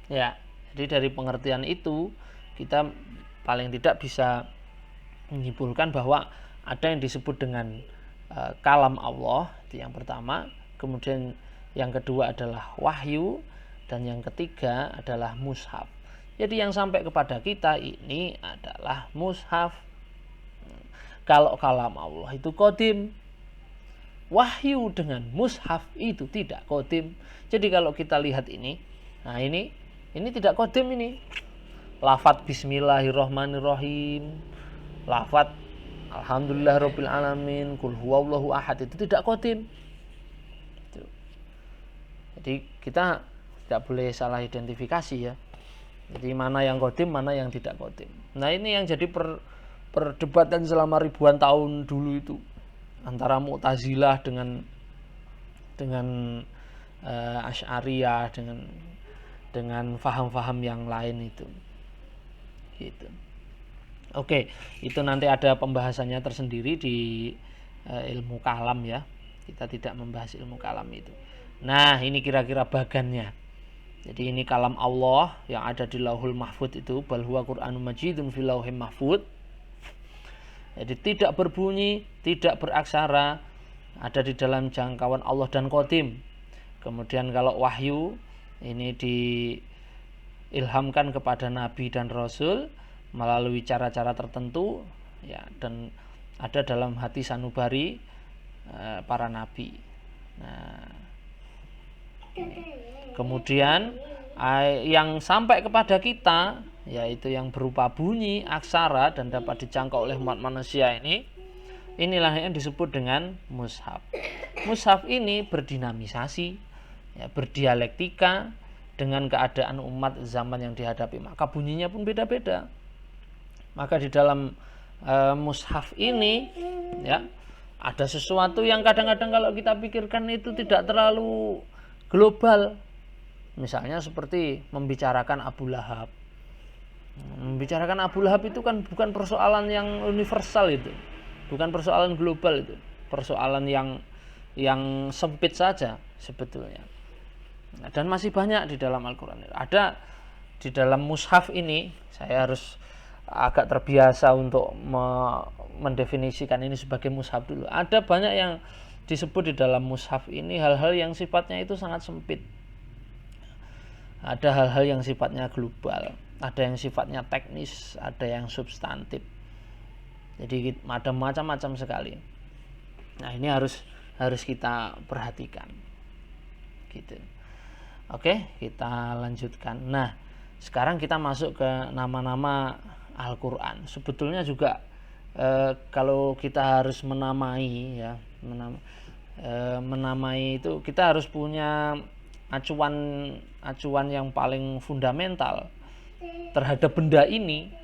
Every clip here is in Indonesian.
Ya, jadi dari pengertian itu kita paling tidak bisa menyimpulkan bahwa ada yang disebut dengan kalam Allah, itu yang pertama. Kemudian yang kedua adalah wahyu, dan yang ketiga adalah mushaf. Jadi yang sampai kepada kita ini adalah mushaf. Kalau kalam Allah itu qadim, wahyu dengan mushaf itu tidak qadim. Jadi kalau kita lihat ini, nah ini tidak qadim ini. Lafadz bismillahirrahmanirrahim, lafadz alhamdulillahirabbil alamin, qul huwallahu ahad itu tidak qadim. Jadi kita tidak boleh salah identifikasi ya. Jadi mana yang qadim, mana yang tidak qadim. Nah, ini yang jadi perdebatan selama ribuan tahun dulu itu antara Mu'tazilah dengan Asy'ariyah dengan faham-faham yang lain itu. Gitu. Oke, itu nanti ada pembahasannya tersendiri di ilmu kalam ya. Kita tidak membahas ilmu kalam itu. Nah, ini kira-kira bagannya. Jadi ini kalam Allah yang ada di Lauhul Mahfud itu, bal huwa Qur'anun Majidun fil Lauhil Mahfud. Jadi tidak berbunyi, tidak beraksara, ada di dalam jangkauan Allah dan qadim. Kemudian kalau wahyu ini diilhamkan kepada nabi dan rasul melalui cara-cara tertentu ya, dan ada dalam hati sanubari para nabi. Nah, kemudian yang sampai kepada kita yaitu yang berupa bunyi, aksara dan dapat dijangkau oleh umat manusia inilah yang disebut dengan mushaf. Mushaf ini berdinamisasi ya, berdialektika dengan keadaan umat zaman yang dihadapi, maka bunyinya pun beda-beda. Maka di dalam mushaf ini ya ada sesuatu yang kadang-kadang kalau kita pikirkan itu tidak terlalu global. Misalnya seperti membicarakan Abu Lahab. Membicarakan Abu Lahab itu kan bukan persoalan yang universal itu. Bukan persoalan global itu. Persoalan yang sempit saja sebetulnya. Dan masih banyak di dalam Al-Quran. Ada di dalam mushaf ini, saya harus agak terbiasa untuk mendefinisikan ini sebagai mushaf dulu. Ada banyak yang disebut di dalam mushaf ini hal-hal yang sifatnya itu sangat sempit. Ada hal-hal yang sifatnya global, ada yang sifatnya teknis, ada yang substantif. Jadi ada macam-macam sekali. Nah, ini harus kita perhatikan. Gitu. Oke, kita lanjutkan. Nah, sekarang kita masuk ke nama-nama Al-Quran. Sebetulnya juga kalau kita harus menamai ya, menamai itu kita harus punya acuan yang paling fundamental terhadap benda ini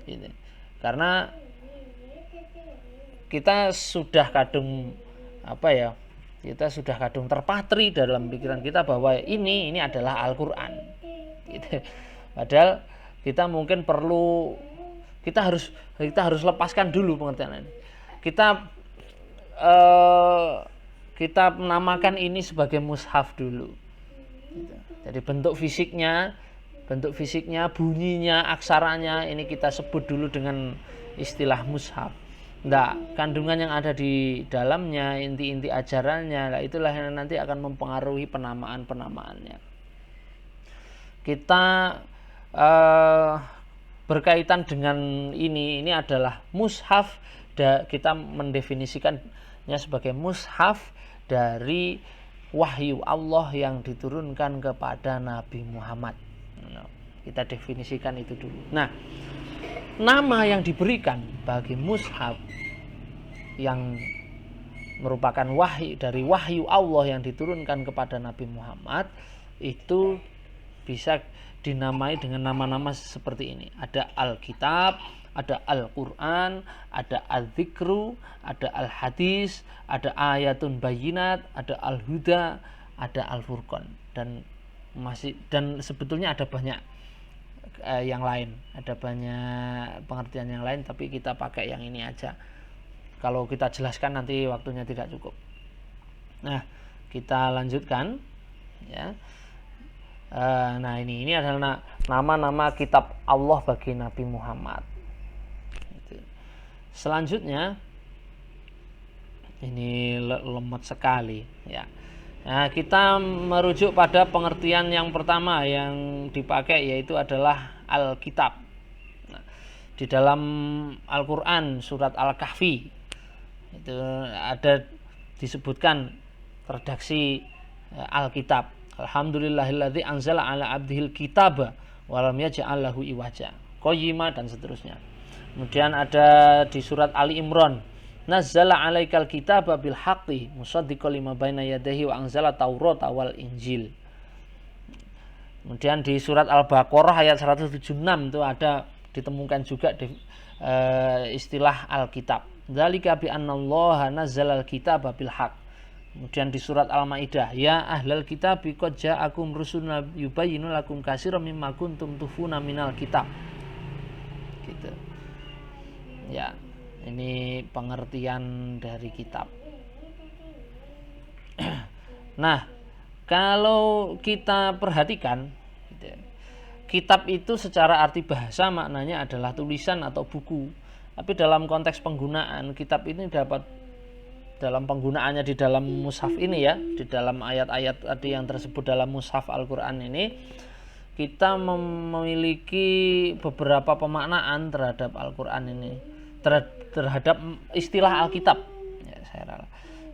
gitu. Karena kita sudah kadung terpatri dalam pikiran kita bahwa ini adalah Al-Quran gitu. Padahal kita mungkin perlu kita harus lepaskan dulu pengertian ini. Kita menamakan ini sebagai mushaf dulu. Jadi bentuk fisiknya, bunyinya, aksaranya ini kita sebut dulu dengan istilah mushaf. Nah, kandungan yang ada di dalamnya, inti-inti ajarannya, nah itulah yang nanti akan mempengaruhi penamaan-penamaannya. Kita berkaitan dengan ini adalah mushaf. Kita mendefinisikannya sebagai mushaf dari wahyu Allah yang diturunkan kepada Nabi Muhammad. Kita definisikan itu dulu. Nah, nama yang diberikan bagi mushaf yang merupakan dari wahyu Allah yang diturunkan kepada Nabi Muhammad itu bisa dinamai dengan nama-nama seperti ini. Ada Alkitab, ada Al-Quran, ada Al-Dzikru, ada Al-Hadis, ada Ayatun Bayyinat, ada Al-Huda, ada Al-Furqan, dan sebetulnya ada banyak yang lain, ada banyak pengertian yang lain, tapi kita pakai yang ini aja. Kalau kita jelaskan nanti waktunya tidak cukup. Nah, kita lanjutkan ya. Nah ini adalah nama-nama kitab Allah bagi Nabi Muhammad. Selanjutnya ini lemot sekali ya. Nah, kita merujuk pada pengertian yang pertama yang dipakai, yaitu adalah Alkitab. Nah, di dalam Al-Quran surat Al-Kahfi itu ada disebutkan redaksi Alkitab. Alhamdulillahilladzi anzala ala abdihil kitaba wa lam yaj'al lahu iwaja, qayyima, dan seterusnya. Kemudian ada di surat Ali Imran, nazzala 'alaikal kitaba bil haqqi musaddiqan lima baina yadayhi wa anzala taurata wal injil. Kemudian di surat Al-Baqarah ayat 176 itu ada ditemukan juga istilah Alkitab. Dzalika bi annallaha nazzala al-kitaba bil haqq. Kemudian di surat Al-Maidah, ya ahlal kitabi qad ja'akum rusuluna yubayyinu lakum katsiran mimma kuntum tufuna minal kitab. Gitu. Ya. Ini pengertian dari kitab. Nah, kalau kita perhatikan, kitab itu secara arti bahasa maknanya adalah tulisan atau buku. Tapi dalam konteks penggunaan, kitab ini dapat dalam penggunaannya di dalam mushaf ini ya, di dalam ayat-ayat tadi yang tersebut dalam mushaf Al-Quran ini, kita memiliki beberapa pemaknaan terhadap Al-Quran ini, terhadap istilah Alkitab.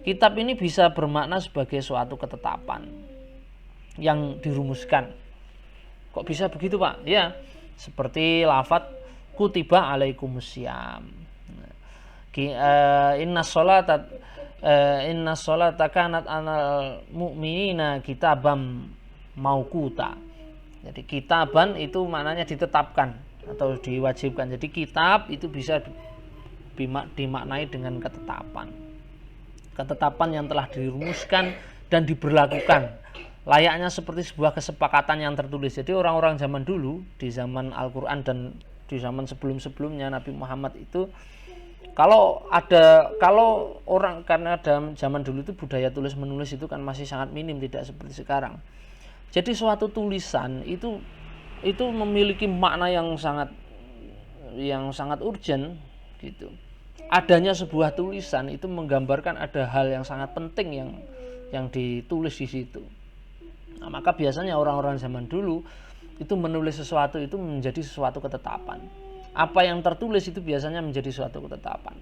Kitab ini bisa bermakna sebagai suatu ketetapan yang dirumuskan. Kok bisa begitu, Pak? Ya, seperti lafadz kutiba alaikumusiyam. Inna sholata kanat anal mu'minina kitabam mauquta. Jadi kitaban itu maknanya ditetapkan atau diwajibkan. Jadi kitab itu bisa dimaknai dengan ketetapan. Ketetapan yang telah dirumuskan dan diberlakukan. Layaknya seperti sebuah kesepakatan yang tertulis. Jadi orang-orang zaman dulu, di zaman Al-Quran dan di zaman sebelum-sebelumnya Nabi Muhammad itu, kalau orang, karena dalam zaman dulu itu budaya tulis menulis itu kan masih sangat minim, tidak seperti sekarang. Jadi suatu tulisan itu memiliki makna yang sangat urgent gitu. Adanya sebuah tulisan itu menggambarkan ada hal yang sangat penting yang ditulis di situ. Nah, maka biasanya orang-orang zaman dulu itu menulis sesuatu itu menjadi sesuatu ketetapan. Apa yang tertulis itu biasanya menjadi suatu ketetapan.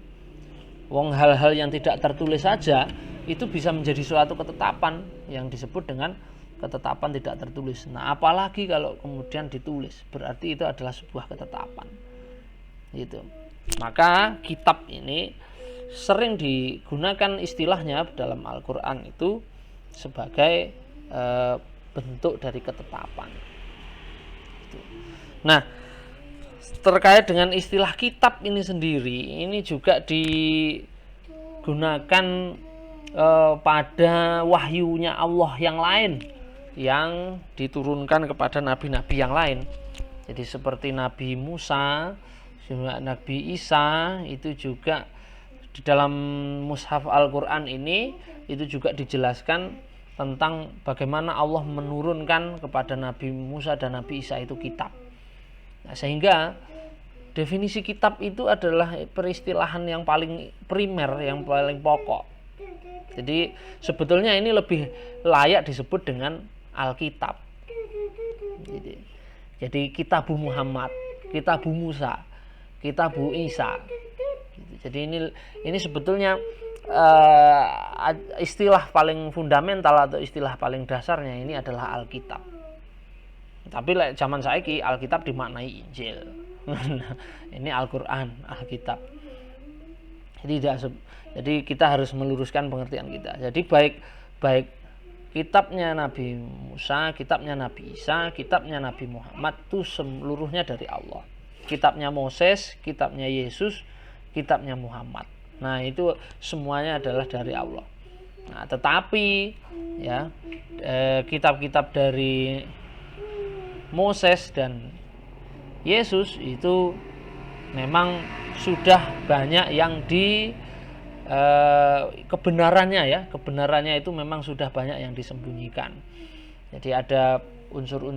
Wong hal-hal yang tidak tertulis saja itu bisa menjadi suatu ketetapan yang disebut dengan ketetapan tidak tertulis. Nah, apalagi kalau kemudian ditulis, berarti itu adalah sebuah ketetapan. Gitu. Maka kitab ini sering digunakan istilahnya dalam Al-Quran itu sebagai bentuk dari ketetapan. Gitu. Nah, terkait dengan istilah kitab ini sendiri, ini juga digunakan pada wahyunya Allah yang lain yang diturunkan kepada nabi-nabi yang lain. Jadi seperti Nabi Musa, Nabi Isa, itu juga di dalam mushaf Al-Quran ini itu juga dijelaskan tentang bagaimana Allah menurunkan kepada Nabi Musa dan Nabi Isa itu kitab. Nah, sehingga definisi kitab itu adalah peristilahan yang paling primer, yang paling pokok. Jadi sebetulnya ini lebih layak disebut dengan Alkitab. Jadi Kitabu Muhammad, Kitabu Musa, Kitabu Isa. Jadi ini sebetulnya istilah paling fundamental atau istilah paling dasarnya ini adalah Alkitab. Tapi zaman saiki Alkitab dimaknai Injil. Ini Al-Quran, Alkitab. Jadi kita harus meluruskan pengertian kita. Jadi baik kitabnya Nabi Musa, kitabnya Nabi Isa, kitabnya Nabi Muhammad itu seluruhnya dari Allah. Kitabnya Moses, kitabnya Yesus, kitabnya Muhammad. Nah, itu semuanya adalah dari Allah. Nah, tetapi ya kitab-kitab dari Moses dan Yesus itu memang sudah banyak yang kebenarannya itu memang sudah banyak yang disembunyikan. Jadi ada unsur-unsur